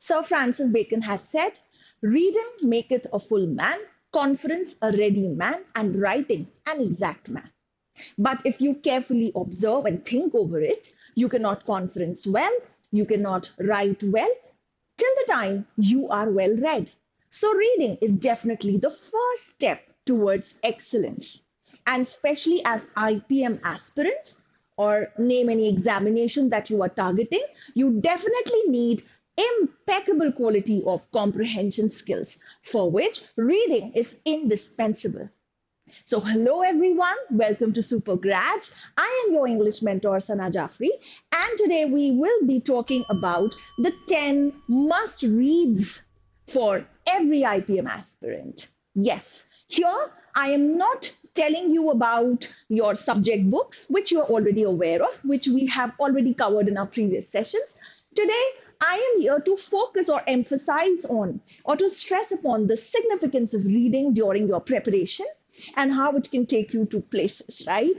Sir Francis Bacon has said, reading maketh a full man, conference a ready man, and writing an exact man. But if you carefully observe and think over it, you cannot conference well, you cannot write well till the time you are well read. So, reading is definitely the first step towards excellence. And especially as IPM aspirants, or name any examination that you are targeting, you definitely need impeccable quality of comprehension skills, for which reading is indispensable. So, hello everyone, welcome to Super Grads. I am your English mentor, Sana Jaffrey, and today we will be talking about the 10 must reads for every IPM aspirant. Yes, here I am not telling you about your subject books, which you are already aware of, which we have already covered in our previous sessions. Today, I am here to focus or emphasize on or to stress upon the significance of reading during your preparation and how it can take you to places, right?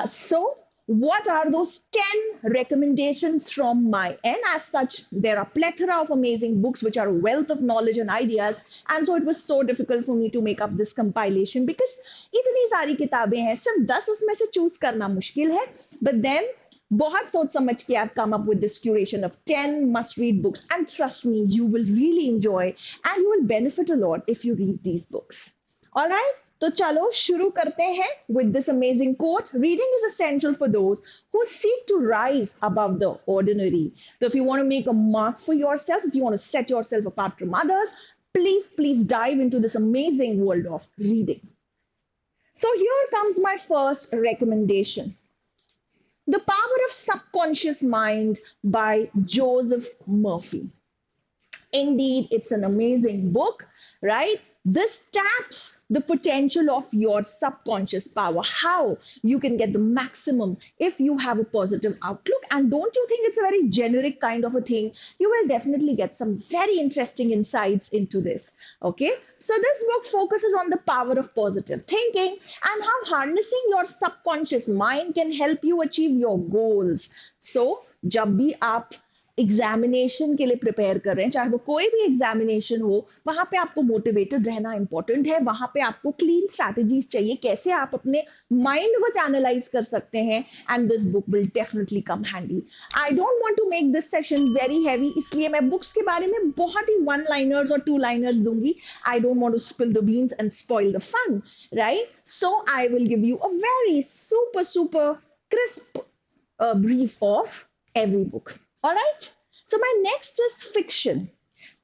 So, what are those 10 recommendations from my end? As such, there are plethora of amazing books which are a wealth of knowledge and ideas. And so it was so difficult for me to make up this compilation because इतनी सारी किताबें हैं, सिर्फ 10 उसमें से choose करना मुश्किल है. But then बहुत सोच समझ के I've come up with this curation of 10 must read books. And trust me, you will really enjoy and you will benefit a lot if you read these books. All right? तो चलो शुरू करते हैं with this amazing quote. Reading is essential for those who seek to rise above the ordinary. So if you want to make a mark for yourself, if you want to set yourself apart from others, please dive into this amazing world of reading. So here comes my first recommendation. The Power of Subconscious Mind by Joseph Murphy. Indeed, it's an amazing book, right? This taps the potential of your subconscious power, how you can get the maximum if you have a positive outlook. And don't you think it's a very generic kind of a thing? You will definitely get some very interesting insights into this. Okay, so this book focuses on the power of positive thinking and how harnessing your subconscious mind can help you achieve your goals. So, जब भी आप examination के लिए prepare कर रहे हैं, चाहे वो कोई भी एग्जामिनेशन हो, वहां पे आपको मोटिवेटेड रहना इंपॉर्टेंट है. वहां पे आपको क्लीन स्ट्रैटेजीज चाहिए, कैसे आप अपने माइंड को चैनलाइज कर सकते हैं. And this book will definitely come handy. I don't want to make this session very heavy, इसलिए मैं बुक्स के बारे में बहुत ही वन लाइनर्स और टू लाइनर्स दूंगी. I don't want to spill the beans and spoil the fun, right? So I will give you a very super crisp brief of every book. All right. So my next is fiction.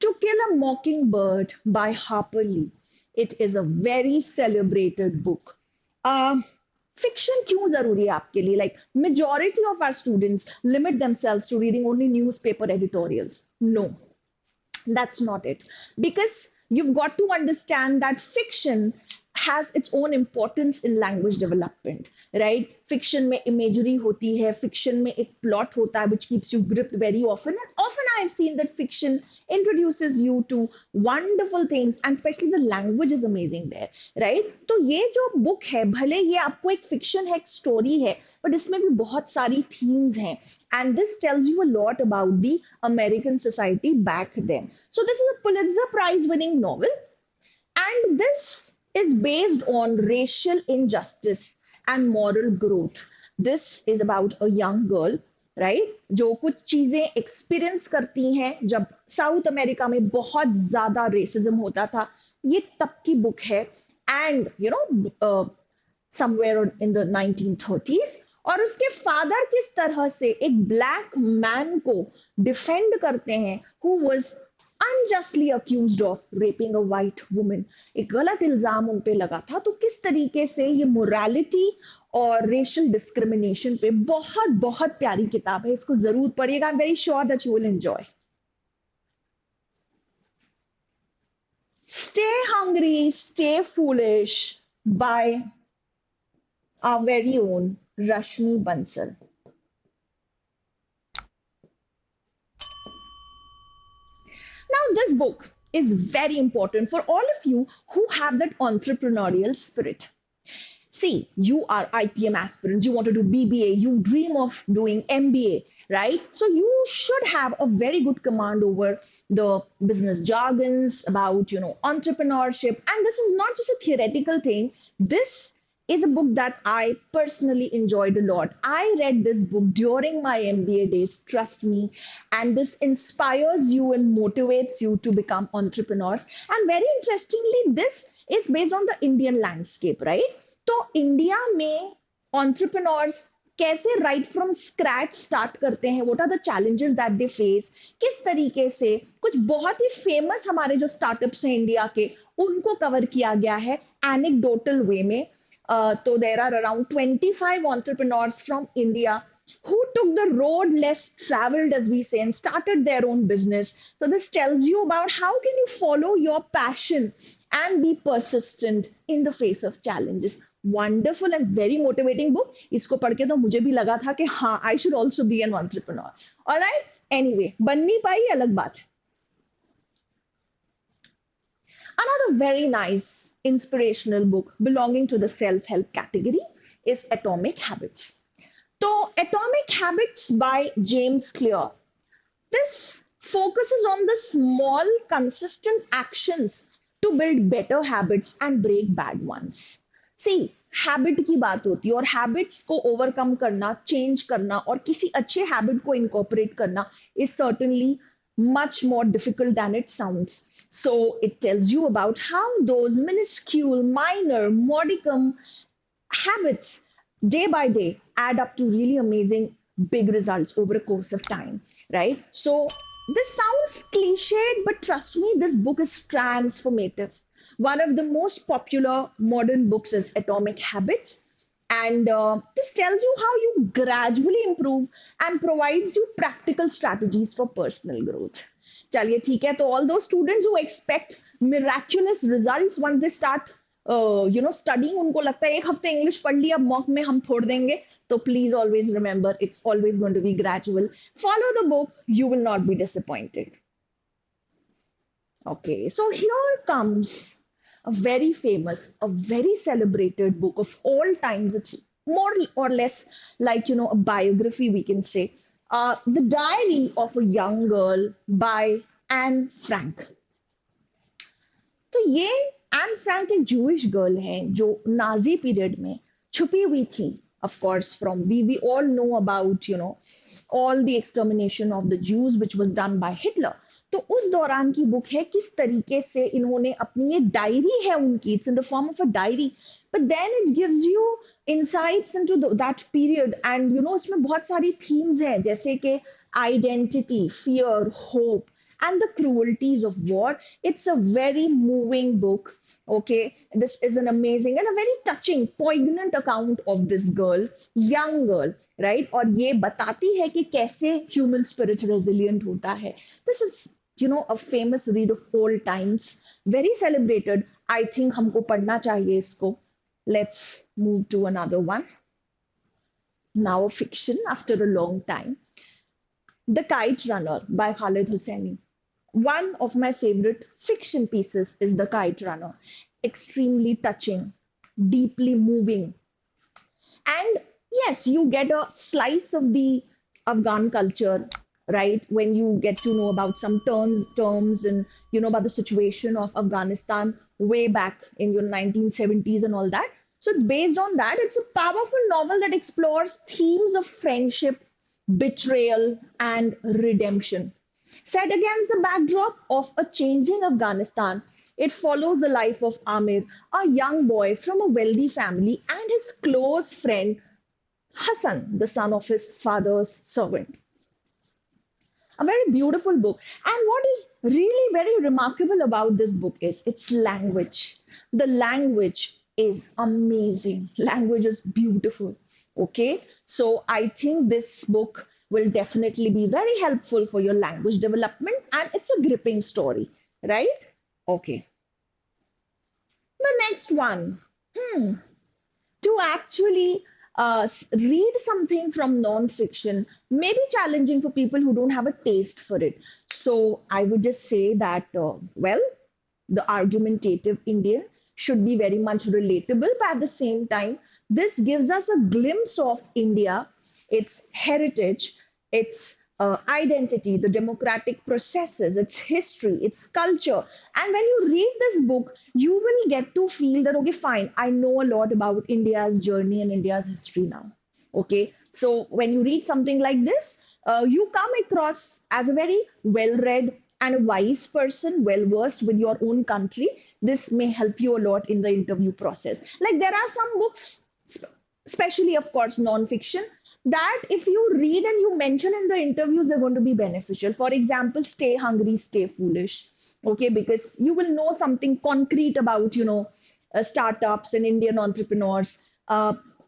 To Kill a Mockingbird by Harper Lee. It is a very celebrated book. Fiction क्यों जरूरी है आपके लिए? Like majority of our students limit themselves to reading only newspaper editorials. No, that's not it. Because you've got to understand that fiction has its own importance in language development, right? Fiction में imagery होती है, fiction में एक plot होता है which keeps you gripped very often. And often I have seen that fiction introduces you to wonderful things and especially the language is amazing there, right? तो ये जो book है, भले ये आपको एक fiction है, एक story है, but इसमें भी बहुत सारी themes हैं. And this tells you a lot about the American society back then. So this is a Pulitzer Prize winning novel. And this is based on racial injustice and moral growth. This is about a young girl, right? जो कुछ चीजें experience करती हैं जब south America में बहुत ज्यादा racism होता था. ये तब की बुक है. And you know somewhere in the 1930s. और उसके फादर किस तरह से एक ब्लैक मैन को डिफेंड करते हैं who was unjustly accused of raping a white woman. एक गलत इल्जाम उन पे लगा था. तो किस तरीके से ये मोरालिटी और रेशियल डिस्क्रिमिनेशन पे बहुत बहुत प्यारी किताब है. इसको जरूर पढ़िएगा. I am very sure that you will enjoy. Stay Hungry, Stay Foolish by our very own Rashmi Bansal. Now, this book is very important for all of you who have that entrepreneurial spirit. See, you are IPM aspirants, you want to do BBA, you dream of doing MBA, right? So you should have a very good command over the business jargons about, entrepreneurship. And this is not just a theoretical thing. This is a book that I personally enjoyed a lot. I read this book during my MBA days, trust me, and this inspires you and motivates you to become entrepreneurs. And very interestingly, this is based on the Indian landscape, right? तो India में entrepreneurs कैसे right from scratch start करते हैं, what are the challenges that they face, किस तरीके से कुछ बहुत ही फेमस हमारे जो स्टार्टअप्स हैं इंडिया के उनको कवर किया गया है एनेक्डोटल वे में. तो there are around 25 entrepreneurs from India who took the road less traveled, as we say, and started their own business. So this tells you about how can you follow your passion and be persistent in the face of challenges. Wonderful and very motivating book. इसको पढ़ के तो मुझे भी लगा था कि हाँ, I should also be an entrepreneur. All right. Anyway, बन नहीं पाई अलग बात. Another very nice inspirational book belonging to the self-help category is Atomic Habits. So, Atomic Habits by James Clear. This focuses on the small, consistent actions to build better habits and break bad ones. See, habit की बात होती है और habits को overcome करना, change करना और किसी अच्छे हैबिट को इनकॉर्पोरेट करना is certainly much more difficult than it sounds. So it tells you about how those minuscule, minor, modicum habits day by day add up to really amazing big results over a course of time, right? So this sounds cliched, but trust me, this book is transformative. One of the most popular modern books is Atomic Habits. And this tells you how you gradually improve and provides you practical strategies for personal growth. चलिए ठीक है, तो all those students who expect miraculous results once they start studying, उनको लगता है एक हफ्ते English पढ़ लिया मॉक में हम फोड़ देंगे, तो please always remember it's always going to be gradual. Follow the book, you will not be disappointed. Okay, so here comes a very famous, a very celebrated book of all times. It's more or less like, a biography, we can say. The Diary of a Young Girl by Anne Frank. तो ये Anne Frank एक Jewish girl है जो Nazi period में छुपी हुई थी. Of course, we all know about, all the extermination of the Jews which was done by Hitler. तो उस दौरान की बुक है, किस तरीके से इन्होंने अपनी ये डायरी है उनकी, it's in the form of a diary, but then it gives you insights into that period and इसमें बहुत सारी थीम्स हैं जैसे कि identity, fear, hope and the cruelties of war. It's a very moving book. Okay, this is an amazing and a very touching, poignant account of this girl, young girl, right? और ये बताती है कि कैसे human spirit resilient होता है. This is, a famous read of all times, very celebrated. I think हमको पढ़ना चाहिए इसको. Let's move to another one. Now a fiction after a long time. The Kite Runner by Khalid Hosseini. One of my favorite fiction pieces is The Kite Runner. Extremely touching, deeply moving. And yes, you get a slice of the Afghan culture, right? When you get to know about some terms and, about the situation of Afghanistan way back in your 1970s and all that. So it's based on that. It's a powerful novel that explores themes of friendship, betrayal, and redemption. Set against the backdrop of a changing Afghanistan, it follows the life of Amir, a young boy from a wealthy family, and his close friend Hassan, the son of his father's servant. A very beautiful book. And what is really very remarkable about this book is its language. The language is amazing. Language is beautiful. Okay, so I think this book will definitely be very helpful for your language development, and it's a gripping story, right? Okay. The next one. To actually read something from non-fiction may be challenging for people who don't have a taste for it. So I would just say that, the Argumentative Indian should be very much relatable, but at the same time, this gives us a glimpse of India, its heritage, its identity, the democratic processes, its history, its culture. And when you read this book, you will get to feel that, okay, fine, I know a lot about India's journey and India's history now. Okay, so when you read something like this, you come across as a very well read and a wise person, well versed with your own country. This may help you a lot in the interview process. Like there are some books, especially, of course, non-fiction, that if you read and you mention in the interviews, they're going to be beneficial. For example, Stay Hungry, Stay Foolish. Okay, because you will know something concrete about, startups and Indian entrepreneurs.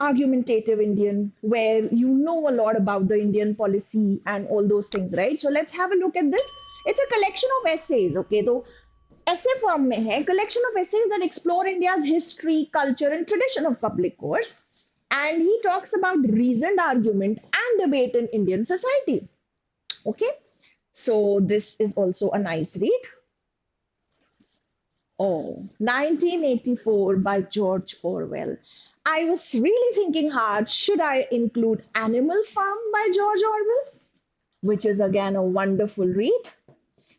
Argumentative Indian, where you know a lot about the Indian policy and all those things, right? So let's have a look at this. It's a collection of essays, okay? So essay form में है, collection of essays that explore India's history, culture, and tradition of public course. And he talks about reasoned argument and debate in Indian society. Okay, so this is also a nice read. Oh, 1984 by George Orwell. I was really thinking hard, should I include Animal Farm by George Orwell? Which is again a wonderful read.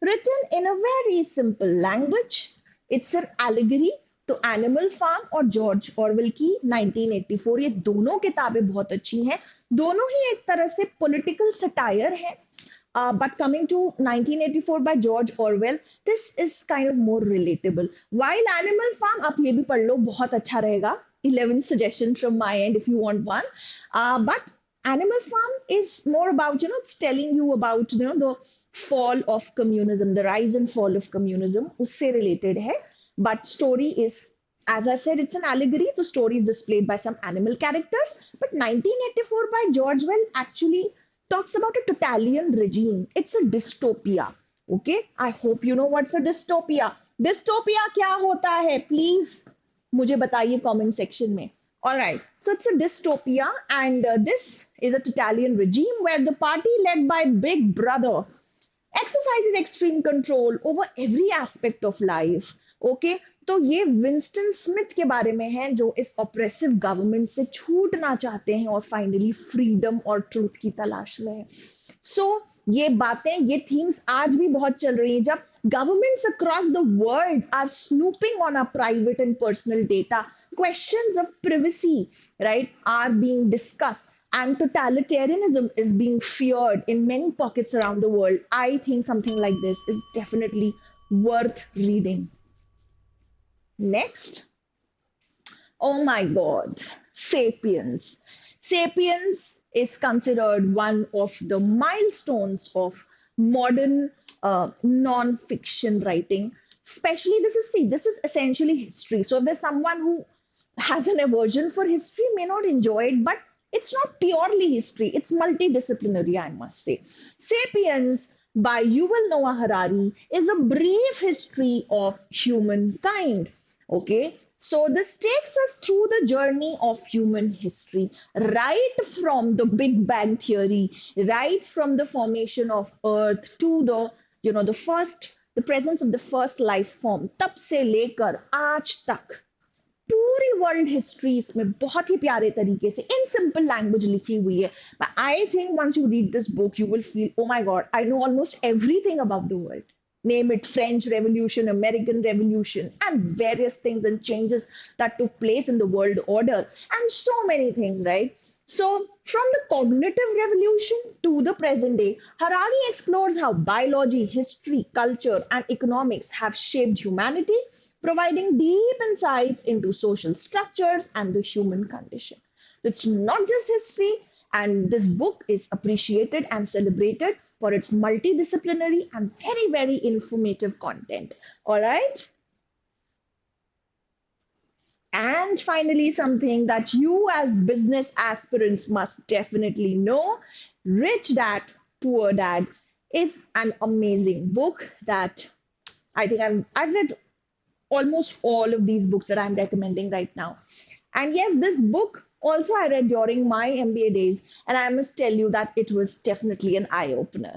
Written in a very simple language. It's an allegory तो animal farm और George Orwell की 1984, ये दोनों किताबें बहुत अच्छी हैं. दोनों ही एक तरह से पॉलिटिकल सटायर है. But coming to 1984 by George Orwell, this is kind of more relatable. While Animal Farm, आप ये भी पढ़ लो, बहुत अच्छा रहेगा. 11 suggestion from my end if you want one. But Animal Farm is more about, it's telling you about, the fall of communism, the rise and fall of communism. उससे related है. But story is, as I said, it's an allegory. The story is displayed by some animal characters. But 1984 by George Orwell actually talks about a totalitarian regime. It's a dystopia. Okay, I hope you know what's a dystopia. Dystopia क्या होता है? Please मुझे बताइए comment section में. All right, so it's a dystopia, and this is a totalitarian regime where the party led by Big Brother exercises extreme control over every aspect of life. Okay तो ये Winston Smith के बारे में है जो इस oppressive government से छूटना चाहते हैं और फाइनली फ्रीडम और ट्रूथ की तलाश में है. सो ये बातें, ये थीम्स आज भी बहुत चल रही हैं जब governments across the world are snooping on our private and personal data. Questions of privacy, right, are being discussed, and totalitarianism is being feared in many pockets around the world. I think something like this is definitely worth reading. Next, oh my God, Sapiens. Sapiens is considered one of the milestones of modern non-fiction writing. Especially, this is essentially history. So if there's someone who has an aversion for history, may not enjoy it, but it's not purely history. It's multidisciplinary, I must say. Sapiens by Yuval Noah Harari is a brief history of humankind. Okay, so this takes us through the journey of human history, right from the Big Bang theory, right from the formation of Earth to the presence of the first life form. तब से लेकर आज तक पूरी world history इसमें बहुत ही प्यारे तरीके से इन सिंपल लैंग्वेज लिखी हुई है. But I think once you read this book, you will feel, oh my God, I know almost everything about the world. Name it French Revolution, American Revolution, and various things and changes that took place in the world order, and so many things, right? So, from the cognitive revolution to the present day, Harari explores how biology, history, culture, and economics have shaped humanity, providing deep insights into social structures and the human condition. It's not just history, and this book is appreciated and celebrated for its multidisciplinary and very, very informative content. All right. And finally, something that you as business aspirants must definitely know, Rich Dad, Poor Dad is an amazing book that I think I've read almost all of these books that I'm recommending right now. And yes, this book also I read during my MBA days, and I must tell you that it was definitely an eye-opener.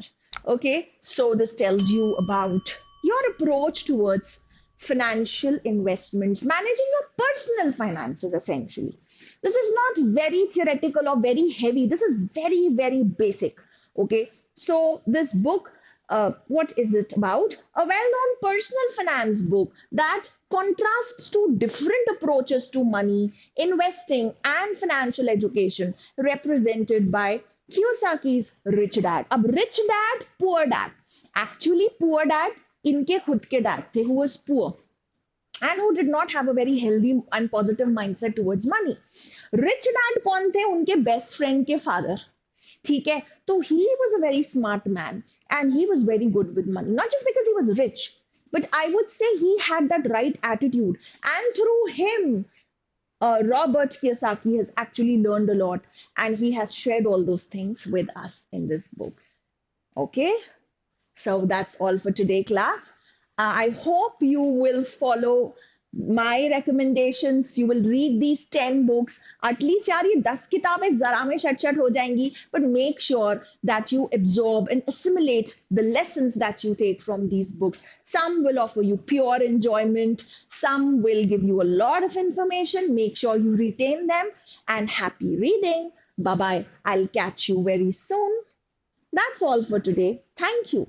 Okay, so this tells you about your approach towards financial investments, managing your personal finances essentially. This is not very theoretical or very heavy. This is very, very basic. Okay. So, this book, what is it about? A well known personal finance book that contrasts two different approaches to money, investing, and financial education, represented by Kiyosaki's Rich Dad. Ab rich dad, poor dad. Actually, poor dad, इनके खुद के dad थे, who was poor and who did not have a very healthy and positive mindset towards money. Rich dad कौन थे? उनके best friend के father. ठीक है, तो he was a very smart man and he was very good with money, not just because he was rich, but I would say he had that right attitude, and through him Robert Kiyosaki has actually learned a lot, and he has shared all those things with us in this book. Okay, so that's all for today, class. I hope you will follow my recommendations. You will read these 10 books. At least यार ये 10 किताबें जरा में shut हो जाएंगी, but make sure that you absorb and assimilate the lessons that you take from these books. Some will offer you pure enjoyment, some will give you a lot of information. Make sure you retain them, and happy reading. Bye bye. I'll catch you very soon. That's all for today. Thank you.